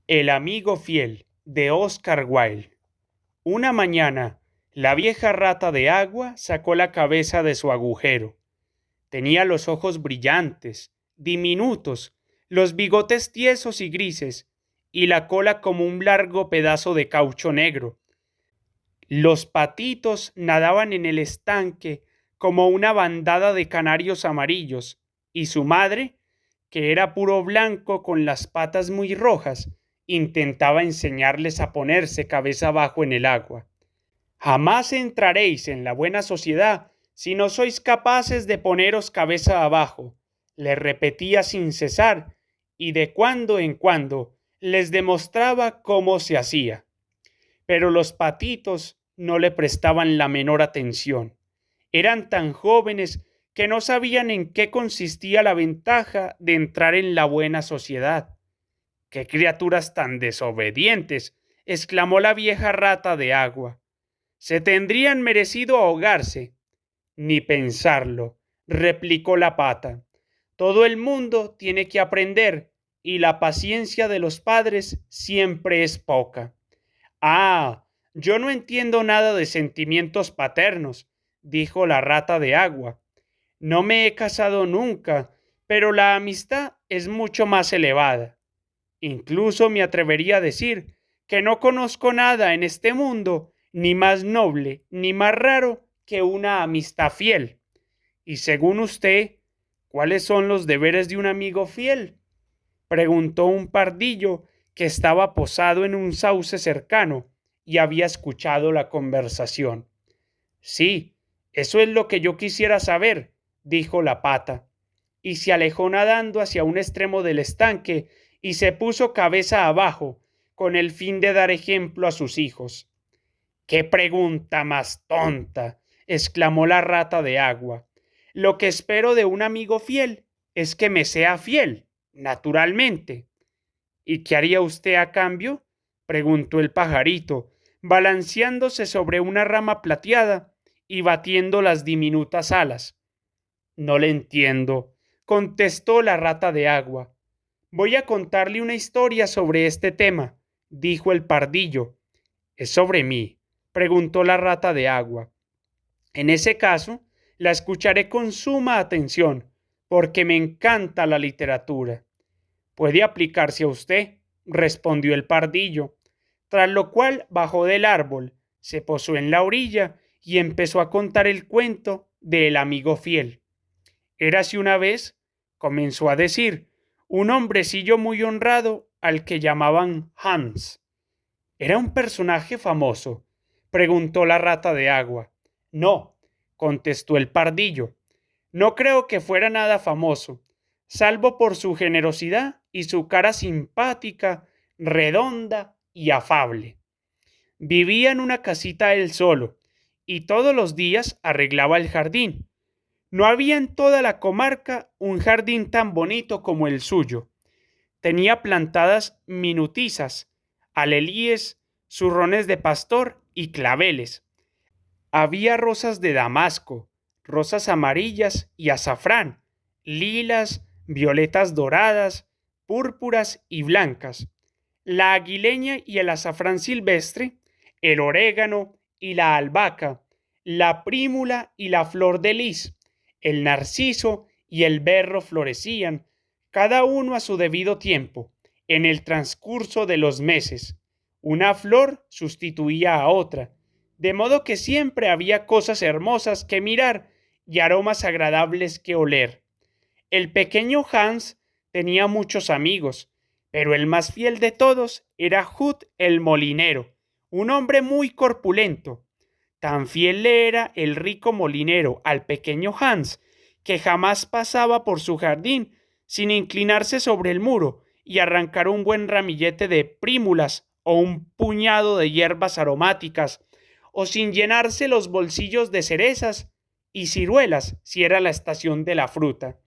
El amigo fiel de Oscar Wilde. Una mañana, la vieja rata de agua sacó la cabeza de su agujero. Tenía los ojos brillantes, diminutos, los bigotes tiesos y grises, y la cola como un largo pedazo de caucho negro. Los patitos nadaban en el estanque como una bandada de canarios amarillos, y su madre, que era puro blanco con las patas muy rojas, intentaba enseñarles a ponerse cabeza abajo en el agua. Jamás entraréis en la buena sociedad si no sois capaces de poneros cabeza abajo, le repetía sin cesar, y de cuando en cuando les demostraba cómo se hacía. Pero los patitos no le prestaban la menor atención. Eran tan jóvenes que no sabían en qué consistía la ventaja de entrar en la buena sociedad. ¡Qué criaturas tan desobedientes! Exclamó la vieja rata de agua. Se tendrían merecido ahogarse. Ni pensarlo, replicó la pata. Todo el mundo tiene que aprender y la paciencia de los padres siempre es poca. Ah, yo no entiendo nada de sentimientos paternos, dijo la rata de agua. No me he casado nunca, pero la amistad es mucho más elevada. Incluso me atrevería a decir que no conozco nada en este mundo ni más noble ni más raro que una amistad fiel. Y según usted, ¿cuáles son los deberes de un amigo fiel?, preguntó un pardillo que estaba posado en un sauce cercano y había escuchado la conversación. Sí, eso es lo que yo quisiera saber, dijo la pata, y se alejó nadando hacia un extremo del estanque y se puso cabeza abajo con el fin de dar ejemplo a sus hijos. ¡Qué pregunta más tonta!, exclamó la rata de agua. Lo que espero de un amigo fiel es que me sea fiel, naturalmente. ¿Y qué haría usted a cambio?, preguntó el pajarito, balanceándose sobre una rama plateada y batiendo las diminutas alas. No le entiendo, contestó la rata de agua. Voy a contarle una historia sobre este tema, dijo el pardillo. ¿Es sobre mí?, preguntó la rata de agua. En ese caso, la escucharé con suma atención, porque me encanta la literatura. Puede aplicarse a usted, respondió el pardillo, tras lo cual bajó del árbol, se posó en la orilla y empezó a contar el cuento del amigo fiel. Érase una vez, comenzó a decir, un hombrecillo muy honrado al que llamaban Hans. ¿Era un personaje famoso?, preguntó la rata de agua. No, contestó el pardillo. No creo que fuera nada famoso, salvo por su generosidad y su cara simpática, redonda y afable. Vivía en una casita él solo, y todos los días arreglaba el jardín. No había en toda la comarca un jardín tan bonito como el suyo. Tenía plantadas minutizas, alelíes, zurrones de pastor y claveles. Había rosas de damasco, rosas amarillas y azafrán, lilas, violetas doradas, púrpuras y blancas, la aguileña y el azafrán silvestre, el orégano y la albahaca, la prímula y la flor de lis, el narciso y el berro florecían, cada uno a su debido tiempo, en el transcurso de los meses. Una flor sustituía a otra, de modo que siempre había cosas hermosas que mirar y aromas agradables que oler. El pequeño Hans tenía muchos amigos, pero el más fiel de todos era Hut el molinero, un hombre muy corpulento. Tan fiel le era el rico molinero al pequeño Hans, que jamás pasaba por su jardín sin inclinarse sobre el muro y arrancar un buen ramillete de prímulas o un puñado de hierbas aromáticas, o sin llenarse los bolsillos de cerezas y ciruelas si era la estación de la fruta.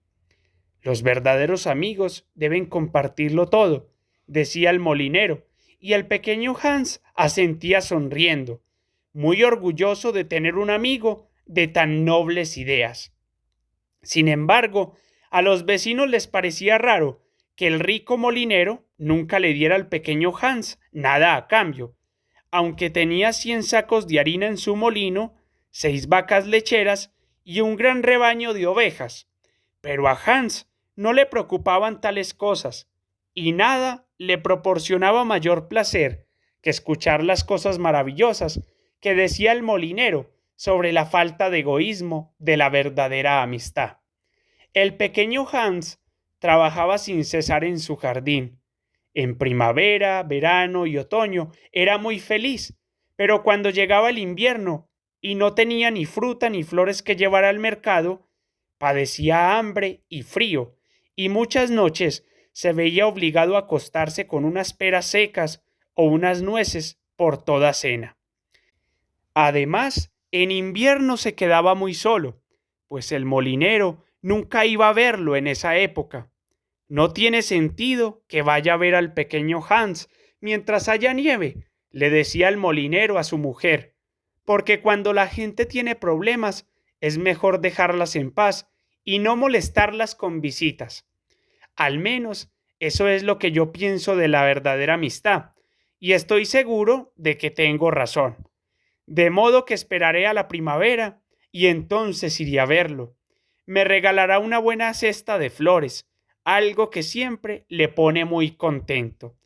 Los verdaderos amigos deben compartirlo todo, decía el molinero, y el pequeño Hans asentía sonriendo, muy orgulloso de tener un amigo de tan nobles ideas. Sin embargo, a los vecinos les parecía raro que el rico molinero nunca le diera al pequeño Hans nada a cambio, aunque tenía 100 sacos de harina en su molino, 6 vacas lecheras y un gran rebaño de ovejas. Pero a Hans no le preocupaban tales cosas, y nada le proporcionaba mayor placer que escuchar las cosas maravillosas que decía el molinero sobre la falta de egoísmo de la verdadera amistad. El pequeño Hans trabajaba sin cesar en su jardín. En primavera, verano y otoño era muy feliz, pero cuando llegaba el invierno y no tenía ni fruta ni flores que llevar al mercado, padecía hambre y frío, y muchas noches se veía obligado a acostarse con unas peras secas o unas nueces por toda cena. Además, en invierno se quedaba muy solo, pues el molinero nunca iba a verlo en esa época. No tiene sentido que vaya a ver al pequeño Hans mientras haya nieve, le decía el molinero a su mujer, porque cuando la gente tiene problemas es mejor dejarlas en paz y no molestarlas con visitas. Al menos eso es lo que yo pienso de la verdadera amistad, y estoy seguro de que tengo razón. De modo que esperaré a la primavera y entonces iré a verlo. Me regalará una buena cesta de flores, algo que siempre le pone muy contento.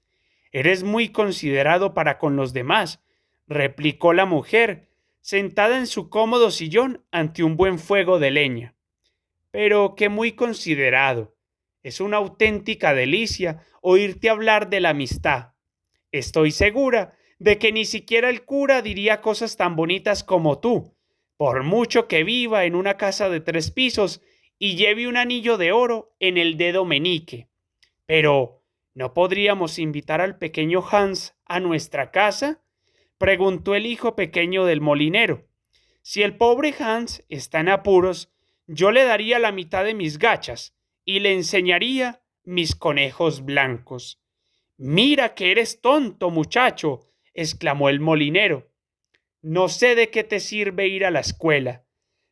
Eres muy considerado para con los demás, replicó la mujer, sentada en su cómodo sillón ante un buen fuego de leña. Pero que muy considerado. Es una auténtica delicia oírte hablar de la amistad. Estoy segura de que ni siquiera el cura diría cosas tan bonitas como tú, por mucho que viva en una casa de 3 pisos y lleve un anillo de oro en el dedo meñique. Pero, ¿no podríamos invitar al pequeño Hans a nuestra casa?, preguntó el hijo pequeño del molinero. Si el pobre Hans está en apuros, yo le daría la mitad de mis gachas y le enseñaría mis conejos blancos. Mira que eres tonto, muchacho, exclamó el molinero. No sé de qué te sirve ir a la escuela.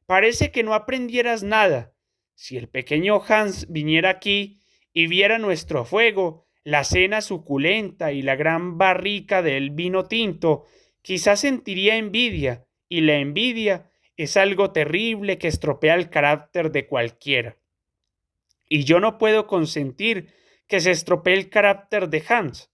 Parece que no aprendieras nada. Si el pequeño Hans viniera aquí y viera nuestro fuego, la cena suculenta y la gran barrica del vino tinto, quizás sentiría envidia, y la envidia es algo terrible que estropea el carácter de cualquiera. Y yo no puedo consentir que se estropee el carácter de Hans.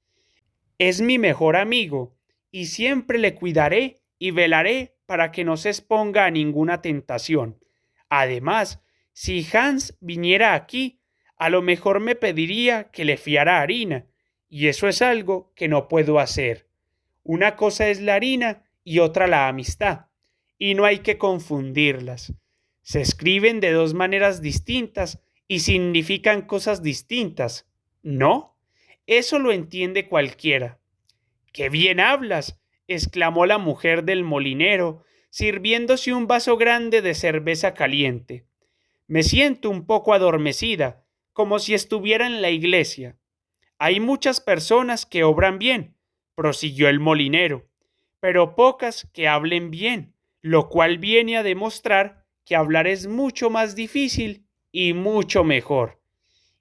Es mi mejor amigo y siempre le cuidaré y velaré para que no se exponga a ninguna tentación. Además, si Hans viniera aquí, a lo mejor me pediría que le fiara harina, y eso es algo que no puedo hacer. Una cosa es la harina y otra la amistad, y no hay que confundirlas. Se escriben de 2 maneras distintas y significan cosas distintas, ¿no? Eso lo entiende cualquiera. ¡Qué bien hablas!, exclamó la mujer del molinero, sirviéndose un vaso grande de cerveza caliente. Me siento un poco adormecida, como si estuviera en la iglesia. Hay muchas personas que obran bien, prosiguió el molinero, pero pocas que hablen bien, lo cual viene a demostrar que hablar es mucho más difícil y mucho mejor.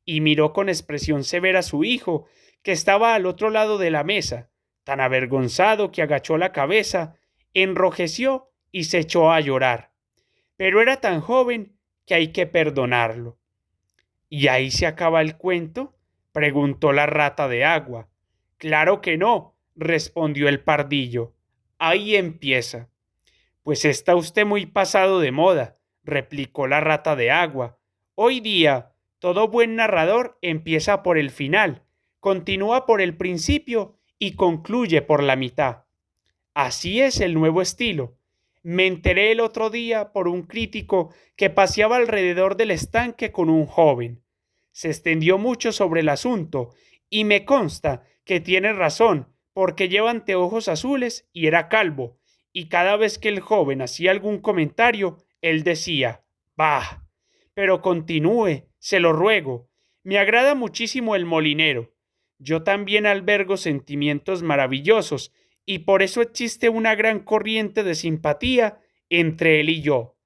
Y miró con expresión severa a su hijo, que estaba al otro lado de la mesa, tan avergonzado que agachó la cabeza, enrojeció y se echó a llorar. Pero era tan joven que hay que perdonarlo. ¿Y ahí se acaba el cuento?, preguntó la rata de agua. Claro que no, respondió el pardillo. Ahí empieza. Pues está usted muy pasado de moda, replicó la rata de agua. Hoy día, todo buen narrador empieza por el final, continúa por el principio y concluye por la mitad. Así es el nuevo estilo. Me enteré el otro día por un crítico que paseaba alrededor del estanque con un joven. Se extendió mucho sobre el asunto y me consta que tiene razón porque lleva anteojos azules y era calvo, y cada vez que el joven hacía algún comentario, él decía, «Bah, pero continúe, se lo ruego. Me agrada muchísimo el molinero. Yo también albergo sentimientos maravillosos y por eso existe una gran corriente de simpatía entre él y yo.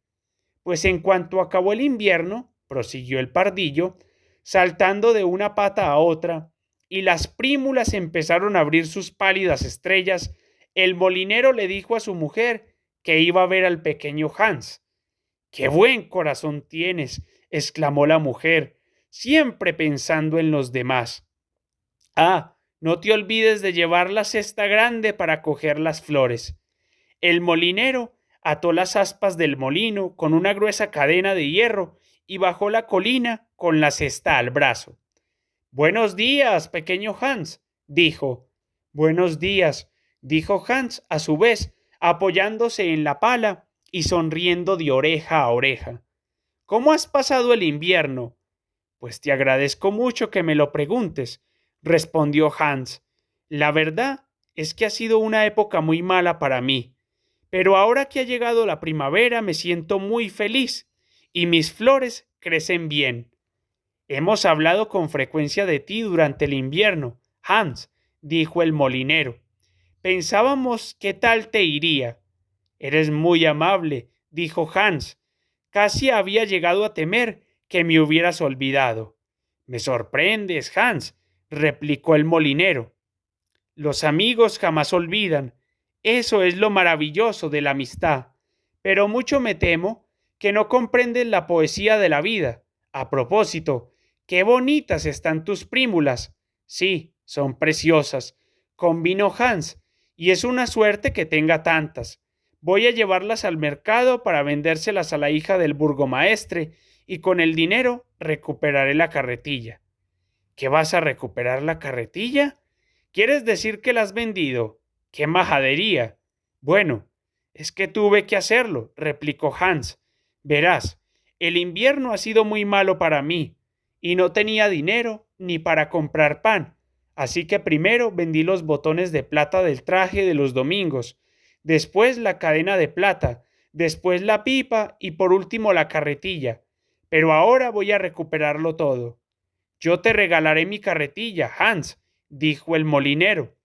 Pues en cuanto acabó el invierno, prosiguió el pardillo, saltando de una pata a otra, y las prímulas empezaron a abrir sus pálidas estrellas, el molinero le dijo a su mujer que iba a ver al pequeño Hans. ¡Qué buen corazón tienes!, exclamó la mujer, siempre pensando en los demás. Ah, no te olvides de llevar la cesta grande para coger las flores. El molinero ató las aspas del molino con una gruesa cadena de hierro y bajó la colina con la cesta al brazo. Buenos días, pequeño Hans, dijo. Buenos días, dijo Hans a su vez, apoyándose en la pala y sonriendo de oreja a oreja. ¿Cómo has pasado el invierno? Pues te agradezco mucho que me lo preguntes, respondió Hans. La verdad es que ha sido una época muy mala para mí, pero ahora que ha llegado la primavera me siento muy feliz y mis flores crecen bien. Hemos hablado con frecuencia de ti durante el invierno, Hans, dijo el molinero. Pensábamos qué tal te iría. Eres muy amable, dijo Hans. Casi había llegado a temer que me hubieras olvidado. Me sorprendes, Hans, replicó el molinero. Los amigos jamás olvidan. Eso es lo maravilloso de la amistad. Pero mucho me temo que no comprendes la poesía de la vida. A propósito, qué bonitas están tus prímulas. Sí, son preciosas, convino Hans, y es una suerte que tenga tantas. Voy a llevarlas al mercado para vendérselas a la hija del burgomaestre y con el dinero recuperaré la carretilla. ¿Qué vas a recuperar la carretilla? ¿Quieres decir que la has vendido? ¡Qué majadería! Bueno, es que tuve que hacerlo, replicó Hans. Verás, el invierno ha sido muy malo para mí y no tenía dinero ni para comprar pan, así que primero vendí los botones de plata del traje de los domingos, después la cadena de plata, después la pipa y por último la carretilla. Pero ahora voy a recuperarlo todo. Yo te regalaré mi carretilla, Hans, dijo el molinero.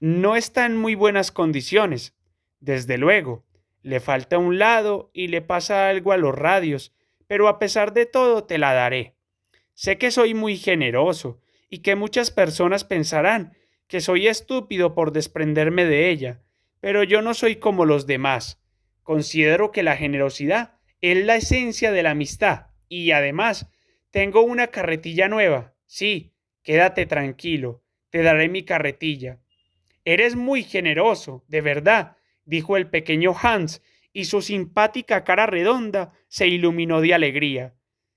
No está en muy buenas condiciones, desde luego. Le falta un lado y le pasa algo a los radios, pero a pesar de todo te la daré. Sé que soy muy generoso y que muchas personas pensarán que soy estúpido por desprenderme de ella, pero yo no soy como los demás. Considero que la generosidad es la esencia de la amistad y además tengo una carretilla nueva. Sí, quédate tranquilo, te daré mi carretilla. Eres muy generoso, de verdad, dijo el pequeño Hans, y su simpática cara redonda se iluminó de alegría.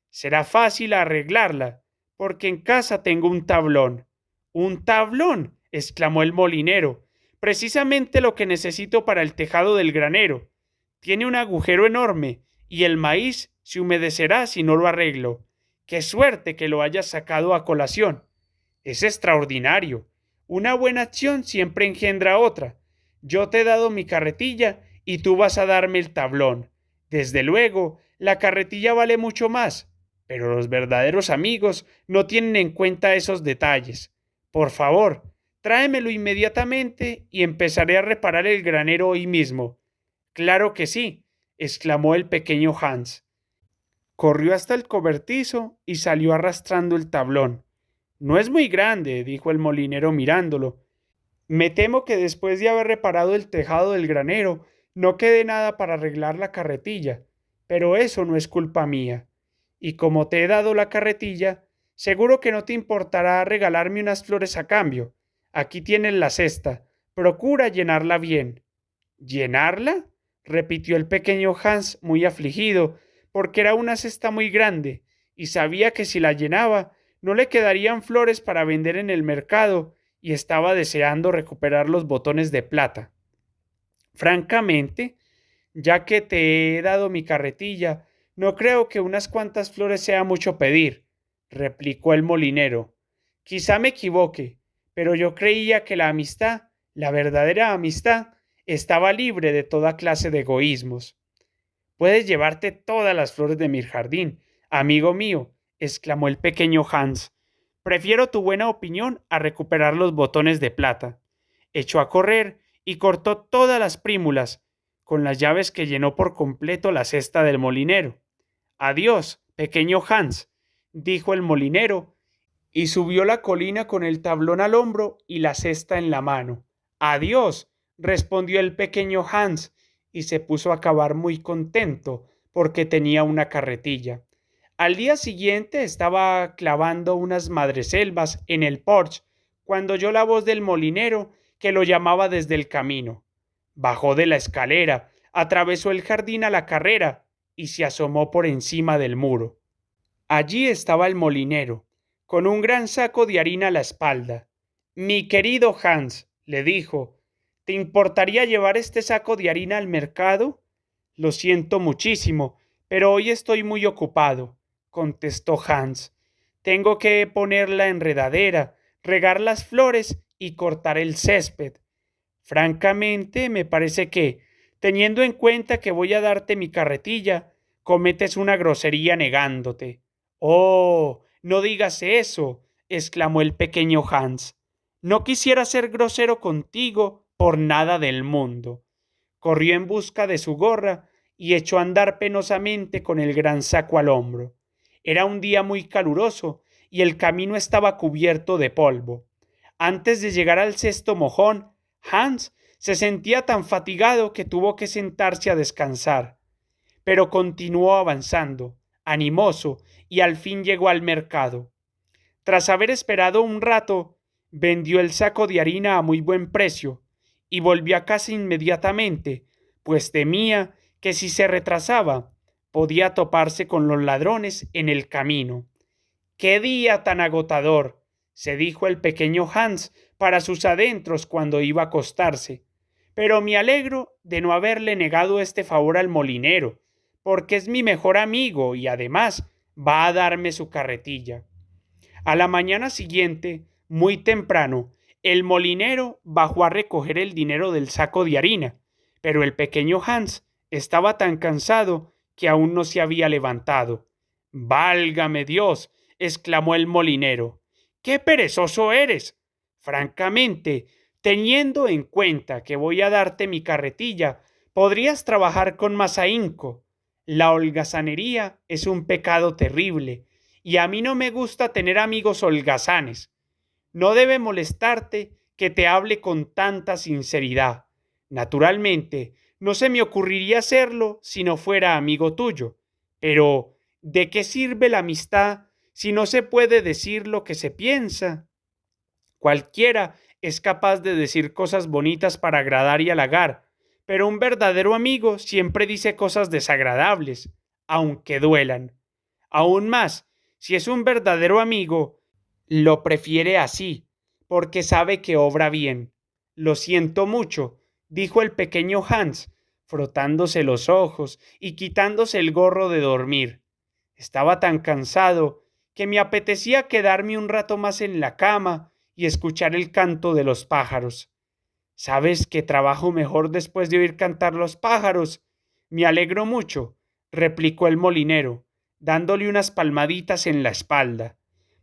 Será fácil arreglarla, porque en casa tengo un tablón. ¿Un tablón?, exclamó el molinero. Precisamente lo que necesito para el tejado del granero. Tiene un agujero enorme, y el maíz se humedecerá si no lo arreglo. ¡Qué suerte que lo hayas sacado a colación! Es extraordinario. Una buena acción siempre engendra otra. Yo te he dado mi carretilla y tú vas a darme el tablón. Desde luego, la carretilla vale mucho más, pero los verdaderos amigos no tienen en cuenta esos detalles. Por favor, tráemelo inmediatamente y empezaré a reparar el granero hoy mismo. Claro que sí, exclamó el pequeño Hans. Corrió hasta el cobertizo y salió arrastrando el tablón. No es muy grande, dijo el molinero mirándolo. Me temo que después de haber reparado el tejado del granero, no quede nada para arreglar la carretilla, pero eso no es culpa mía. Y como te he dado la carretilla, seguro que no te importará regalarme unas flores a cambio. Aquí tienes la cesta. Procura llenarla bien. ¿Llenarla?, repitió el pequeño Hans muy afligido, porque era una cesta muy grande, y sabía que si la llenaba, no le quedarían flores para vender en el mercado, y estaba deseando recuperar los botones de plata. Francamente, ya que te he dado mi carretilla, no creo que unas cuantas flores sea mucho pedir, replicó el molinero. Quizá me equivoque, pero yo creía que la amistad, la verdadera amistad, estaba libre de toda clase de egoísmos. Puedes llevarte todas las flores de mi jardín, amigo mío, exclamó el pequeño Hans. Prefiero tu buena opinión a recuperar los botones de plata. Echó a correr y cortó todas las prímulas, con las llaves que llenó por completo la cesta del molinero. Adiós, pequeño Hans, dijo el molinero, y subió la colina con el tablón al hombro y la cesta en la mano. Adiós, respondió el pequeño Hans, y se puso a cavar muy contento porque tenía una carretilla. Al día siguiente estaba clavando unas madreselvas en el porche cuando oyó la voz del molinero que lo llamaba desde el camino. Bajó de la escalera, atravesó el jardín a la carrera y se asomó por encima del muro. Allí estaba el molinero, con un gran saco de harina a la espalda. Mi querido Hans, le dijo, ¿te importaría llevar este saco de harina al mercado? Lo siento muchísimo, pero hoy estoy muy ocupado, contestó Hans. Tengo que poner la enredadera, regar las flores y cortar el césped. Francamente, me parece que, teniendo en cuenta que voy a darte mi carretilla, cometes una grosería negándote. Oh, no digas eso, exclamó el pequeño Hans. No quisiera ser grosero contigo por nada del mundo. Corrió en busca de su gorra y echó a andar penosamente con el gran saco al hombro. Era un día muy caluroso y el camino estaba cubierto de polvo. Antes de llegar al sexto mojón, Hans se sentía tan fatigado que tuvo que sentarse a descansar. Pero continuó avanzando, animoso, y al fin llegó al mercado. Tras haber esperado un rato, vendió el saco de harina a muy buen precio y volvió a casa inmediatamente, pues temía que si se retrasaba, podía toparse con los ladrones en el camino. ¡Qué día tan agotador!, se dijo el pequeño Hans para sus adentros cuando iba a acostarse. Pero me alegro de no haberle negado este favor al molinero, porque es mi mejor amigo y además va a darme su carretilla. A la mañana siguiente, muy temprano, el molinero bajó a recoger el dinero del saco de harina, pero el pequeño Hans estaba tan cansado que aún no se había levantado. ¡Válgame Dios!, exclamó el molinero. ¡Qué perezoso eres! Francamente, teniendo en cuenta que voy a darte mi carretilla, podrías trabajar con más ahínco. La holgazanería es un pecado terrible, y a mí no me gusta tener amigos holgazanes. No debe molestarte que te hable con tanta sinceridad. Naturalmente, no se me ocurriría hacerlo si no fuera amigo tuyo. Pero, ¿de qué sirve la amistad si no se puede decir lo que se piensa? Cualquiera es capaz de decir cosas bonitas para agradar y halagar, pero un verdadero amigo siempre dice cosas desagradables, aunque duelan. Aún más, si es un verdadero amigo, lo prefiere así, porque sabe que obra bien. Lo siento mucho, dijo el pequeño Hans, frotándose los ojos y quitándose el gorro de dormir. Estaba tan cansado que me apetecía quedarme un rato más en la cama y escuchar el canto de los pájaros. ¿Sabes que trabajo mejor después de oír cantar los pájaros? Me alegro mucho, replicó el molinero, dándole unas palmaditas en la espalda,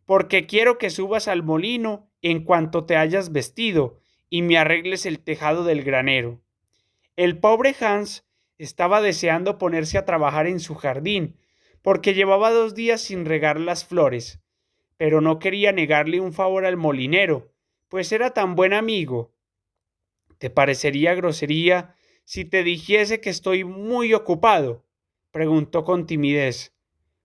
porque quiero que subas al molino en cuanto te hayas vestido y me arregles el tejado del granero. El pobre Hans estaba deseando ponerse a trabajar en su jardín, porque llevaba 2 días sin regar las flores, pero no quería negarle un favor al molinero, pues era tan buen amigo. ¿Te parecería grosería si te dijese que estoy muy ocupado?, preguntó con timidez.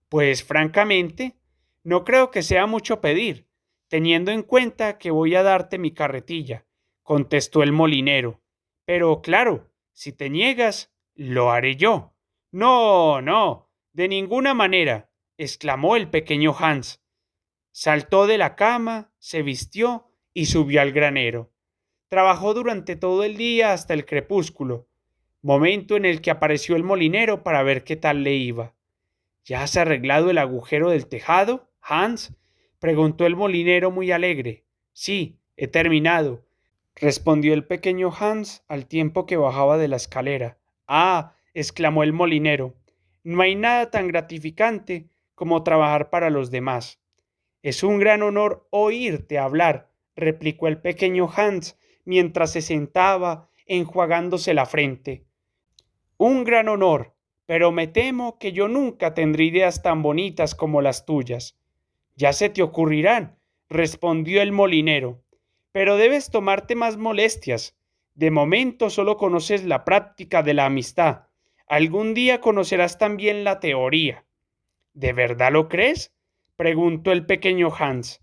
Pues francamente, no creo que sea mucho pedir, teniendo en cuenta que voy a darte mi carretilla, contestó el molinero. Pero claro, si te niegas, lo haré yo. No, no, de ninguna manera, exclamó el pequeño Hans. Saltó de la cama, se vistió y subió al granero. Trabajó durante todo el día hasta el crepúsculo, momento en el que apareció el molinero para ver qué tal le iba. ¿Ya has arreglado el agujero del tejado, Hans?, preguntó el molinero muy alegre. Sí, he terminado, respondió el pequeño Hans al tiempo que bajaba de la escalera. Ah, exclamó el molinero, no hay nada tan gratificante como trabajar para los demás. Es un gran honor oírte hablar, replicó el pequeño Hans mientras se sentaba enjuagándose la frente. Un gran honor, pero me temo que yo nunca tendré ideas tan bonitas como las tuyas. Ya se te ocurrirán, respondió el molinero, pero debes tomarte más molestias. De momento solo conoces la práctica de la amistad. Algún día conocerás también la teoría. ¿De verdad lo crees?, preguntó el pequeño Hans.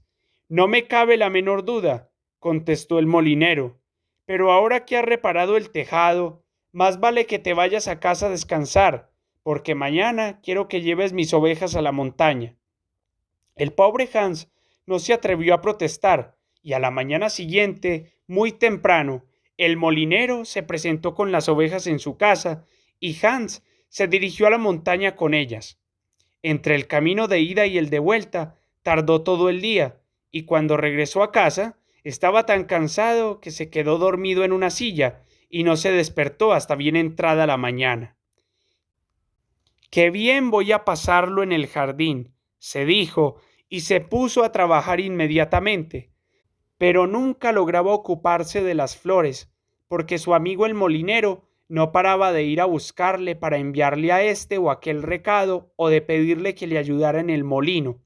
No me cabe la menor duda, contestó el molinero. Pero ahora que has reparado el tejado, más vale que te vayas a casa a descansar, porque mañana quiero que lleves mis ovejas a la montaña. El pobre Hans no se atrevió a protestar, y a la mañana siguiente, muy temprano, el molinero se presentó con las ovejas en su casa, y Hans se dirigió a la montaña con ellas. Entre el camino de ida y el de vuelta tardó todo el día, y cuando regresó a casa estaba tan cansado que se quedó dormido en una silla y no se despertó hasta bien entrada la mañana. Qué bien voy a pasarlo en el jardín, se dijo, y se puso a trabajar inmediatamente, pero nunca lograba ocuparse de las flores, porque su amigo el molinero no paraba de ir a buscarle para enviarle a este o aquel recado o de pedirle que le ayudara en el molino.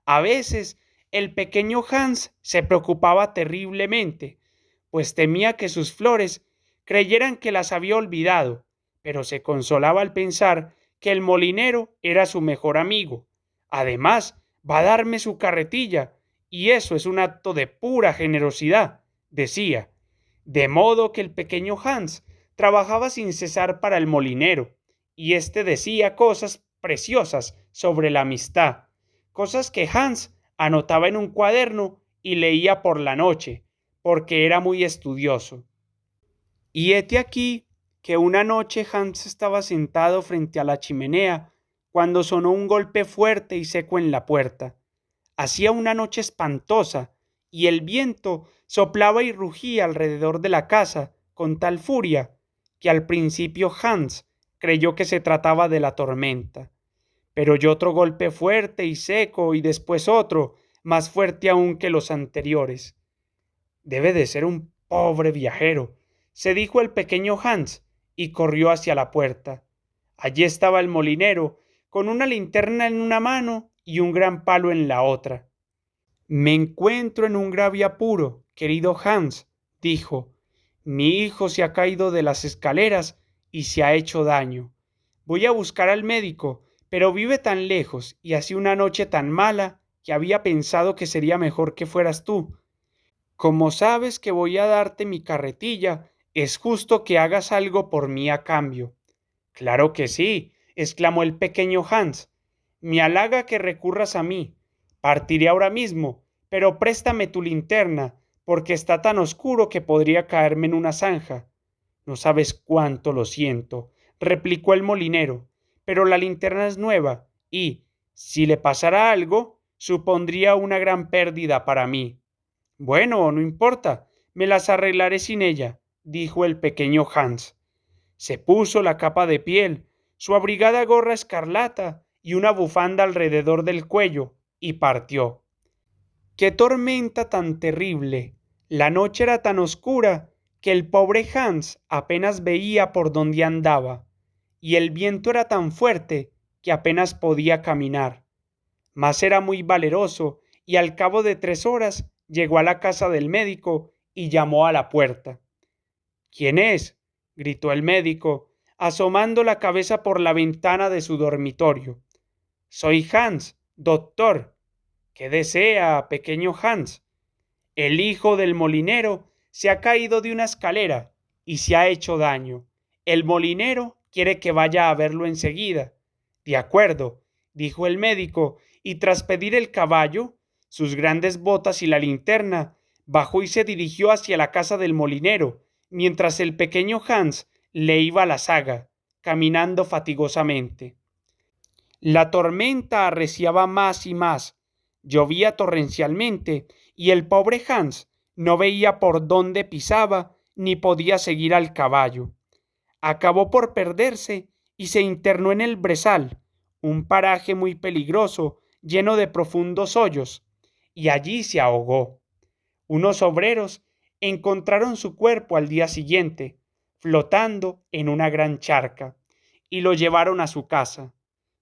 A veces el pequeño Hans se preocupaba terriblemente, pues temía que sus flores creyeran que las había olvidado, pero se consolaba al pensar que el molinero era su mejor amigo. Además, va a darme su carretilla, y eso es un acto de pura generosidad, decía. De modo que el pequeño Hans trabajaba sin cesar para el molinero, y éste decía cosas preciosas sobre la amistad, cosas que Hans anotaba en un cuaderno y leía por la noche, porque era muy estudioso. Y hete aquí que una noche Hans estaba sentado frente a la chimenea cuando sonó un golpe fuerte y seco en la puerta. Hacía una noche espantosa y el viento soplaba y rugía alrededor de la casa con tal furia que al principio Hans creyó que se trataba de la tormenta. Pero oyó otro golpe fuerte y seco y después otro, más fuerte aún que los anteriores. Debe de ser un pobre viajero, se dijo el pequeño Hans, y corrió hacia la puerta. Allí estaba el molinero, con una linterna en una mano y un gran palo en la otra. Me encuentro en un grave apuro, querido Hans, dijo. Mi hijo se ha caído de las escaleras y se ha hecho daño. Voy a buscar al médico, pero vive tan lejos y hace una noche tan mala que había pensado que sería mejor que fueras tú. Como sabes que voy a darte mi carretilla, es justo que hagas algo por mí a cambio. Claro que sí, exclamó el pequeño Hans. Me halaga que recurras a mí. Partiré ahora mismo, pero préstame tu linterna, porque está tan oscuro que podría caerme en una zanja. No sabes cuánto lo siento, replicó el molinero, pero la linterna es nueva y, si le pasara algo, supondría una gran pérdida para mí. Bueno, no importa, me las arreglaré sin ella, dijo el pequeño Hans. Se puso la capa de piel, su abrigada gorra escarlata y una bufanda alrededor del cuello, y partió. ¡Qué tormenta tan terrible! La noche era tan oscura que el pobre Hans apenas veía por dónde andaba, y el viento era tan fuerte que apenas podía caminar. Mas era muy valeroso, y al cabo de 3 horas llegó a la casa del médico y llamó a la puerta. ¿Quién es?, gritó el médico, asomando la cabeza por la ventana de su dormitorio. Soy Hans, doctor. ¿Qué desea, pequeño Hans? El hijo del molinero se ha caído de una escalera y se ha hecho daño. El molinero quiere que vaya a verlo enseguida. De acuerdo, dijo el médico, y tras pedir el caballo, sus grandes botas y la linterna, bajó y se dirigió hacia la casa del molinero, mientras el pequeño Hans le iba a la zaga, caminando fatigosamente. La tormenta arreciaba más y más, llovía torrencialmente, y el pobre Hans no veía por dónde pisaba ni podía seguir al caballo. Acabó por perderse y se internó en el brezal, un paraje muy peligroso, lleno de profundos hoyos, y allí se ahogó. Unos obreros encontraron su cuerpo al día siguiente, flotando en una gran charca, y lo llevaron a su casa.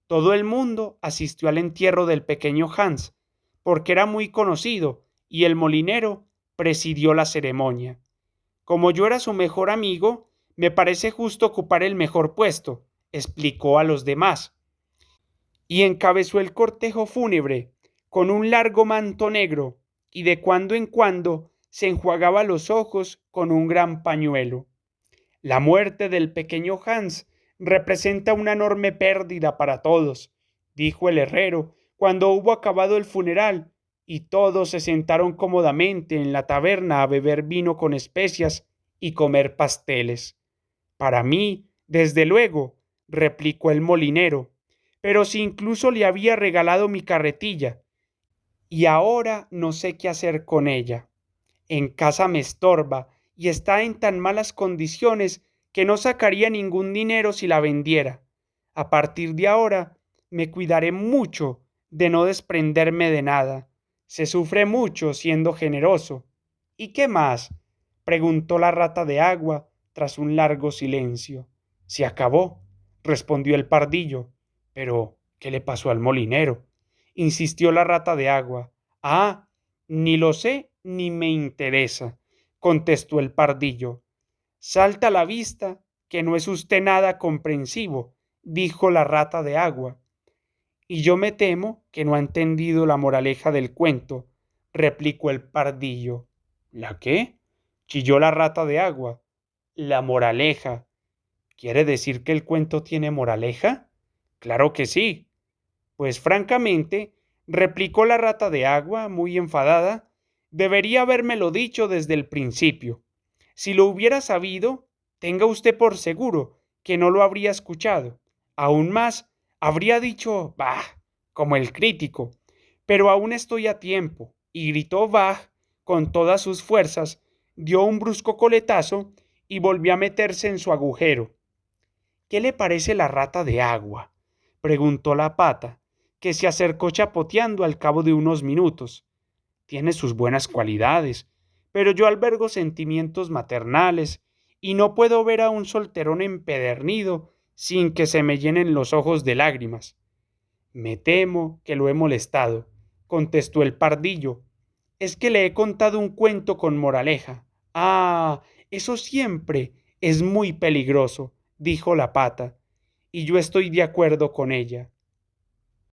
Todo el mundo asistió al entierro del pequeño Hans, porque era muy conocido y el molinero presidió la ceremonia. Como yo era su mejor amigo, me parece justo ocupar el mejor puesto, explicó a los demás, y encabezó el cortejo fúnebre con un largo manto negro y de cuando en cuando se enjuagaba los ojos con un gran pañuelo. La muerte del pequeño Hans representa una enorme pérdida para todos, dijo el herrero cuando hubo acabado el funeral, y todos se sentaron cómodamente en la taberna a beber vino con especias y comer pasteles. Para mí, desde luego, replicó el molinero, pero si incluso le había regalado mi carretilla, y ahora no sé qué hacer con ella. En casa me estorba y está en tan malas condiciones que no sacaría ningún dinero si la vendiera. A partir de ahora me cuidaré mucho de no desprenderme de nada. Se sufre mucho siendo generoso. ¿Y qué más? Preguntó la rata de agua tras un largo silencio. Se acabó, respondió el pardillo. Pero, ¿qué le pasó al molinero? Insistió la rata de agua. Ah, ni lo sé ni me interesa, contestó el pardillo. Salta a la vista que no es usted nada comprensivo, dijo la rata de agua. Y yo me temo que no ha entendido la moraleja del cuento, replicó el pardillo. ¿La qué? Chilló la rata de agua. La moraleja. ¿Quiere decir que el cuento tiene moraleja? Claro que sí. Pues francamente, replicó la rata de agua, muy enfadada, debería habérmelo dicho desde el principio. Si lo hubiera sabido, tenga usted por seguro que no lo habría escuchado. Aún más, habría dicho, bah, como el crítico. Pero aún estoy a tiempo. Y gritó Bah con todas sus fuerzas, dio un brusco coletazo y volvió a meterse en su agujero. ¿Qué le parece la rata de agua? Preguntó la pata, que se acercó chapoteando al cabo de unos minutos. Tiene sus buenas cualidades, pero yo albergo sentimientos maternales y no puedo ver a un solterón empedernido sin que se me llenen los ojos de lágrimas. Me temo que lo he molestado, contestó el pardillo. Es que le he contado un cuento con moraleja. Ah, eso siempre es muy peligroso, dijo la pata, y yo estoy de acuerdo con ella.